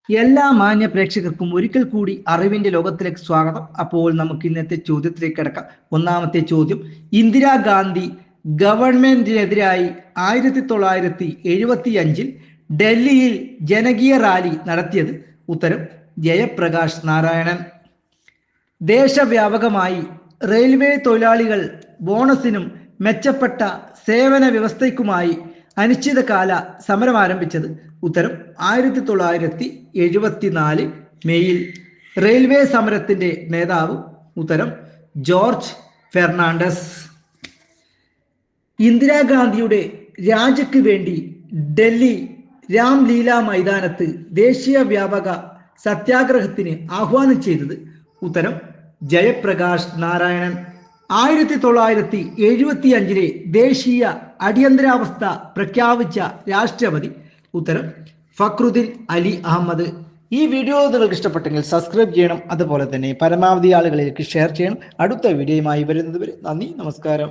എല്ലാ മാന്യ പ്രേക്ഷകർക്കും ഒരിക്കൽ കൂടി അറിവിന്റെ ലോകത്തിലേക്ക് സ്വാഗതം. അപ്പോൾ നമുക്ക് ഇന്നത്തെ ചോദ്യത്തിലേക്ക് കിടക്കാം. ഒന്നാമത്തെ ചോദ്യം: ഇന്ദിരാഗാന്ധി ഗവൺമെന്റിനെതിരായി 1975 ഡൽഹിയിൽ ജനകീയ റാലി നടത്തിയത്? ഉത്തരം: ജയപ്രകാശ് നാരായണൻ. ദേശവ്യാപകമായി റെയിൽവേ തൊഴിലാളികൾ ബോണസിനും മെച്ചപ്പെട്ട സേവന വ്യവസ്ഥയ്ക്കുമായി അനിശ്ചിതകാല സമരം ആരംഭിച്ചത്? ഉത്തരം: 1974 മെയ്യിൽ. റെയിൽവേ സമരത്തിന്റെ നേതാവ്? ഉത്തരം: ജോർജ് ഫെർണാണ്ടസ്. ഇന്ദിരാഗാന്ധിയുടെ രാജിക്ക് വേണ്ടി ഡൽഹി രാംലീല മൈതാനത്ത് ദേശീയ വ്യാപക സത്യാഗ്രഹത്തിന് ആഹ്വാനം ചെയ്തത്? ഉത്തരം: ജയപ്രകാശ് നാരായണൻ. 1975 ദേശീയ അടിയന്തരാവസ്ഥ പ്രഖ്യാപിച്ച രാഷ്ട്രപതി? ഉത്തരം: ഫക്രുദ്ദീൻ അലി അഹമ്മദ്. ഈ വീഡിയോ നിങ്ങൾക്ക് ഇഷ്ടപ്പെട്ടെങ്കിൽ സബ്സ്ക്രൈബ് ചെയ്യണം, അതുപോലെ തന്നെ പരമാവധി ആളുകളിലേക്ക് ഷെയർ ചെയ്യണം. അടുത്ത വീഡിയോയുമായി വരുന്നതുവരെ നന്ദി, നമസ്കാരം.